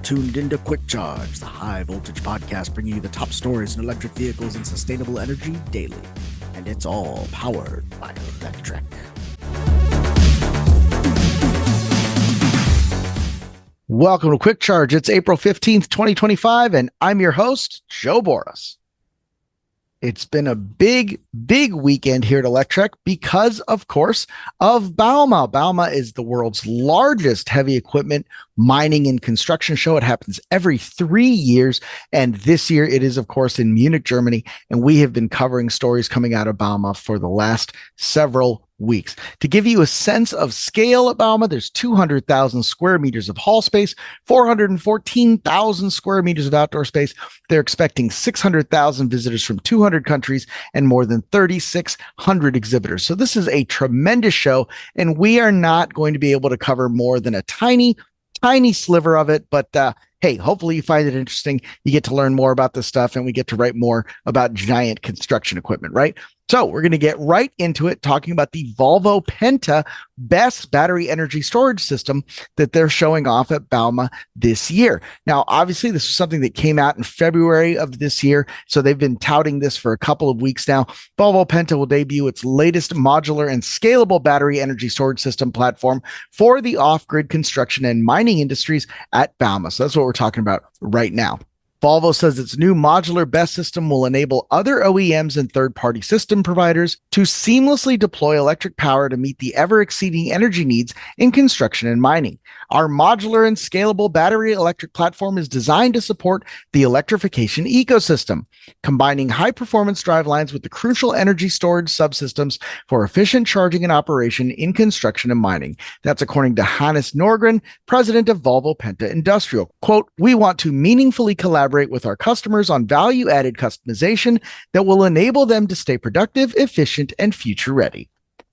tuned into Quick Charge, the high voltage podcast bringing you the top stories in electric vehicles and sustainable energy daily. And it's all powered by Electrek. Welcome to Quick Charge. It's April 15th, 2025, and I'm your host, Joe Boris. It's been a big weekend here at Electrek because, of course, of Bauma. Bauma is the world's largest heavy equipment mining and construction show. It happens every 3 years, and this year it is, of course, in Munich, Germany, and we have been covering stories coming out of Bauma for the last several weeks. To give you a sense of scale at Bauma, there's 200,000 square meters of hall space, 414,000 square meters of outdoor space. They're expecting 600,000 visitors from 200 countries and more than 3,600 exhibitors. So this is a tremendous show, and we are not going to be able to cover more than a tiny sliver of it, but hey, hopefully you find it interesting. You get to learn more about this stuff, and we get to write more about giant construction equipment, right? So we're going to get right into it, talking about the Volvo Penta best battery energy storage system that they're showing off at Bauma this year. Now, obviously, this is something that came out in February of this year, so they've been touting this for a couple of weeks now. Volvo Penta will debut its latest modular and scalable battery energy storage system platform for the off-grid construction and mining industries at Bauma. So that's what we're talking about right now. Volvo says its new modular BESS system will enable other OEMs and third-party system providers to seamlessly deploy electric power to meet the ever-exceeding energy needs in construction and mining. Our modular and scalable battery electric platform is designed to support the electrification ecosystem, combining high-performance drivelines with the crucial energy storage subsystems for efficient charging and operation in construction and mining. That's according to Hannes Norgren, president of Volvo Penta Industrial. Quote, "We want to meaningfully collaborate with our customers on value-added customization that will enable them to stay productive, efficient, and future-ready."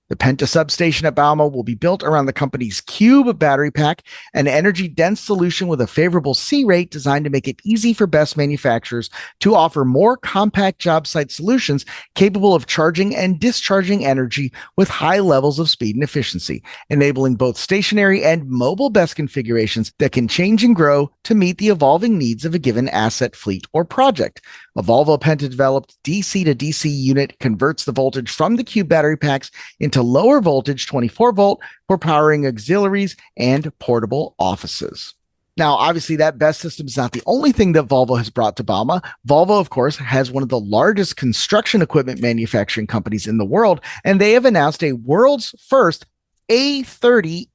The Penta substation at Bauma will be built around the company's Cube battery pack, an energy-dense solution with a favorable C rate designed to make it easy for BESS manufacturers to offer more compact job site solutions capable of charging and discharging energy with high levels of speed and efficiency, enabling both stationary and mobile BESS configurations that can change and grow to meet the evolving needs of a given asset, fleet, or project. A Volvo Penta developed DC to DC unit converts the voltage from the Cube battery packs into lower voltage 24 volt for powering auxiliaries and portable offices. Now, obviously, that BESS system is not the only thing that Volvo has brought to Bauma. Volvo, of course, has one of the largest construction equipment manufacturing companies in the world, and they have announced a world's first A30E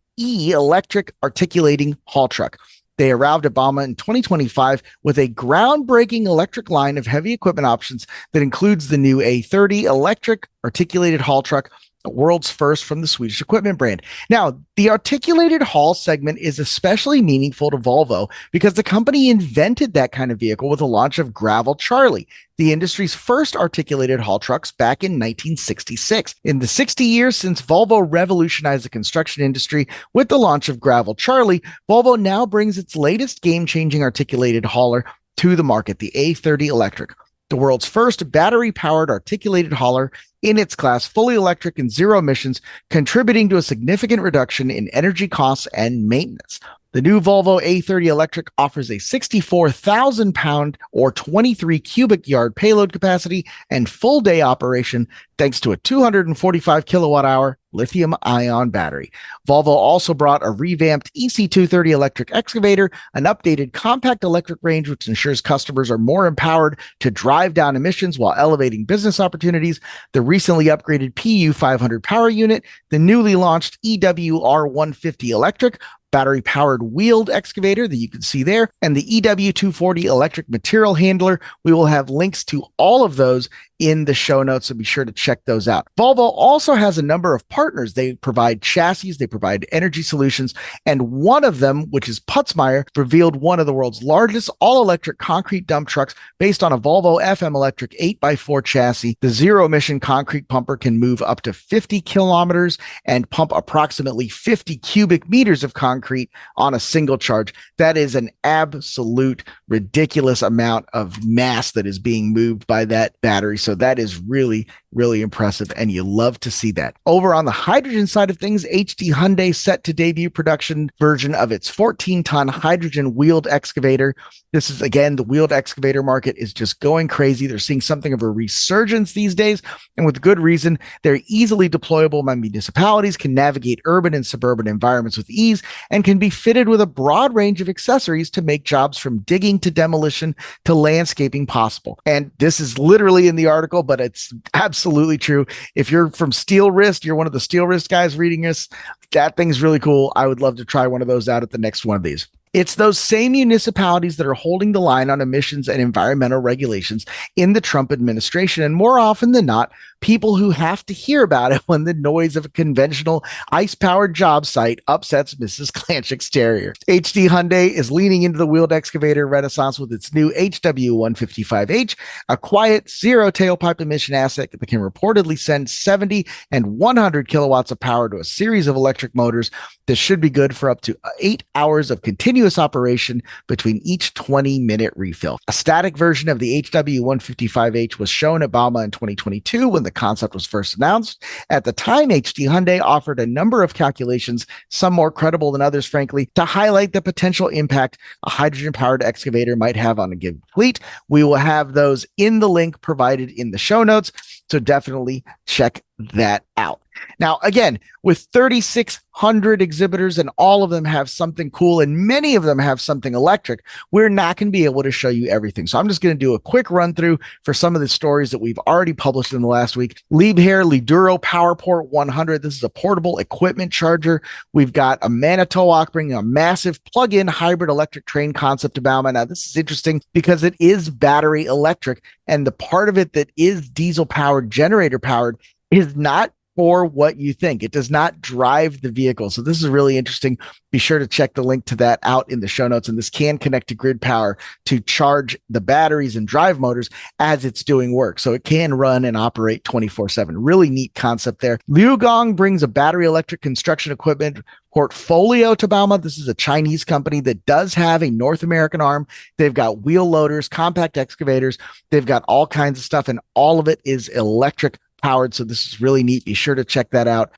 electric articulating haul truck. They arrived at Bauma in 2025 with a groundbreaking electric line of heavy equipment options that includes the new A30 electric articulated haul truck, the world's first from the Swedish equipment brand. Now, the articulated haul segment is especially meaningful to Volvo because the company invented that kind of vehicle with the launch of Gravel Charlie, the industry's first articulated haul trucks back in 1966. In the 60 years since Volvo revolutionized the construction industry with the launch of Gravel Charlie, Volvo now brings its latest game-changing articulated hauler to the market, the A30 Electric, the world's first battery-powered articulated hauler in its class, fully electric and zero emissions, contributing to a significant reduction in energy costs and maintenance. The new Volvo A30 Electric offers a 64,000 pound or 23 cubic yard payload capacity and full day operation thanks to a 245 kilowatt hour lithium ion battery. Volvo also brought a revamped EC230 electric excavator, an updated compact electric range, which ensures customers are more empowered to drive down emissions while elevating business opportunities, the recently upgraded PU500 power unit, the newly launched EWR150 electric, battery-powered wheeled excavator that you can see there, and the EW240 electric material handler. We will have links to all of those in the show notes, so be sure to check those out. Volvo also has a number of partners. They provide chassis, they provide energy solutions, and one of them, which is Putzmeier, revealed one of the world's largest all-electric concrete dump trucks based on a Volvo FM electric 8x4 chassis. The zero-emission concrete pumper can move up to 50 kilometers and pump approximately 50 cubic meters of concrete on a single charge. That is an absolute ridiculous amount of mass that is being moved by that battery. So that is really really impressive, and you love to see that. Over on the hydrogen side of things, HD Hyundai set to debut production version of its 14-ton hydrogen wheeled excavator. This is, again, the wheeled excavator market is just going crazy. They're seeing something of a resurgence these days, and with good reason. They're easily deployable by municipalities, can navigate urban and suburban environments with ease, and can be fitted with a broad range of accessories to make jobs from digging to demolition to landscaping possible. And this is literally in the article, but it's absolutely true. If you're from Steel Wrist, you're one of the Steel Wrist guys reading this, that thing's really cool. I would love to try one of those out at the next one of these. It's those same municipalities that are holding the line on emissions and environmental regulations in the Trump administration. And more often than not, people who have to hear about it when the noise of a conventional ICE-powered job site upsets Mrs. Clanchik's terrier. HD Hyundai is leaning into the wheeled excavator renaissance with its new HW155H, a quiet, zero tailpipe emission asset that can reportedly send 70 and 100 kilowatts of power to a series of electric motors. This should be good for up to 8 hours of continuous operation between each 20-minute refill. A static version of the HW155H was shown at Bauma in 2022 when the concept was first announced. At the time, HD Hyundai offered a number of calculations, some more credible than others, frankly, to highlight the potential impact a hydrogen-powered excavator might have on a given fleet. We will have those in the link provided in the show notes, so definitely check that out. Now, again, with 3,600 exhibitors and all of them have something cool and many of them have something electric, we're not going to be able to show you everything. So I'm just going to do a quick run through for some of the stories that we've already published in the last week. Liebherr Liduro PowerPort 100. This is a portable equipment charger. We've got a Manitowoc bringing a massive plug-in hybrid electric train concept to Bauma. Now, this is interesting because it is battery electric, and the part of it that is diesel powered, generator powered, is not for what you think. It does not drive the vehicle. So this is really interesting. Be sure to check the link to that out in the show notes. And this can connect to grid power to charge the batteries and drive motors as it's doing work. So it can run and operate 24/7. Really neat concept there. Liugong brings a battery electric construction equipment portfolio to Bauma. This is a Chinese company that does have a North American arm. They've got wheel loaders, compact excavators. They've got all kinds of stuff, and all of it is electric powered. So this is really neat. Be sure to check that out.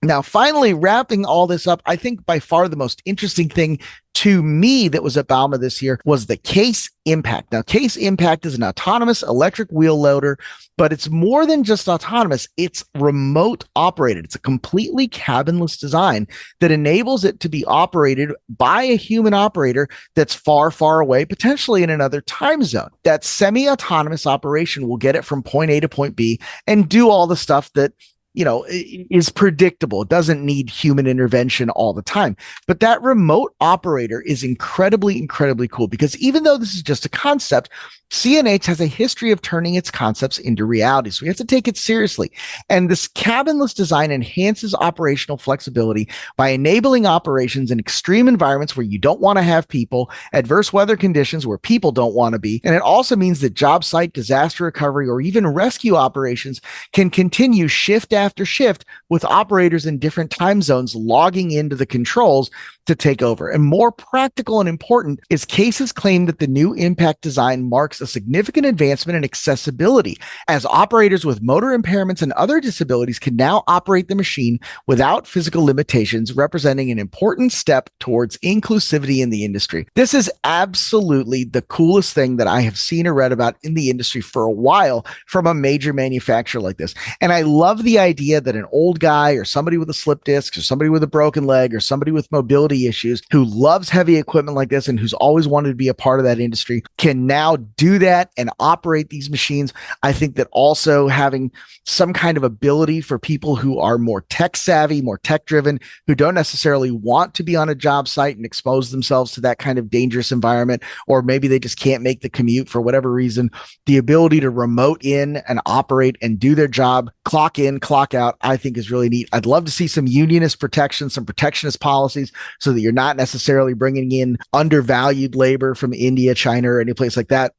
Now, finally, wrapping all this up, I think by far the most interesting thing to me that was at Bauma this year was the Case Impact. Now, Case Impact is an autonomous electric wheel loader, but it's more than just autonomous. It's remote operated. It's a completely cabinless design that enables it to be operated by a human operator that's far, far away, potentially in another time zone. That semi-autonomous operation will get it from point A to point B and do all the stuff that is predictable. It doesn't need human intervention all the time. But that remote operator is incredibly, incredibly cool because even though this is just a concept, CNH has a history of turning its concepts into reality. So we have to take it seriously. And this cabinless design enhances operational flexibility by enabling operations in extreme environments where you don't want to have people, adverse weather conditions where people don't want to be. And it also means that job site disaster recovery or even rescue operations can continue shift after shift with operators in different time zones logging into the controls to take over. And more practical and important is Case's claim that the new Impact design marks a significant advancement in accessibility, as operators with motor impairments and other disabilities can now operate the machine without physical limitations, representing an important step towards inclusivity in the industry. This is absolutely the coolest thing that I have seen or read about in the industry for a while from a major manufacturer like this. And I love the idea that an old guy or somebody with a slip disc or somebody with a broken leg or somebody with mobility issues who loves heavy equipment like this and who's always wanted to be a part of that industry can now do that and operate these machines. I think that also having some kind of ability for people who are more tech savvy, more tech driven, who don't necessarily want to be on a job site and expose themselves to that kind of dangerous environment, or maybe they just can't make the commute for whatever reason, the ability to remote in and operate and do their job, clock in, clock out, I think is really neat. I'd love to see some unionist protection, some protectionist policies so that you're not necessarily bringing in undervalued labor from India, China, or any place like that.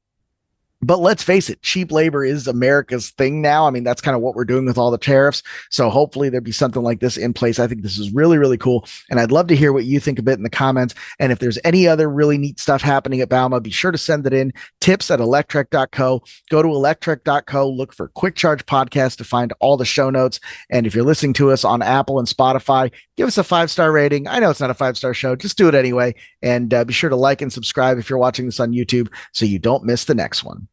But let's face it, cheap labor is America's thing now. I mean, that's kind of what we're doing with all the tariffs. So hopefully there'll be something like this in place. I think this is really, really cool. And I'd love to hear what you think of it in the comments. And if there's any other really neat stuff happening at Bauma, be sure to send it in. Tips@electrek.co. Go to electrek.co, look for Quick Charge Podcast to find all the show notes. And if you're listening to us on Apple and Spotify, give us a 5-star rating. I know it's not a 5-star show. Just do it anyway. And be sure to like and subscribe if you're watching this on YouTube so you don't miss the next one.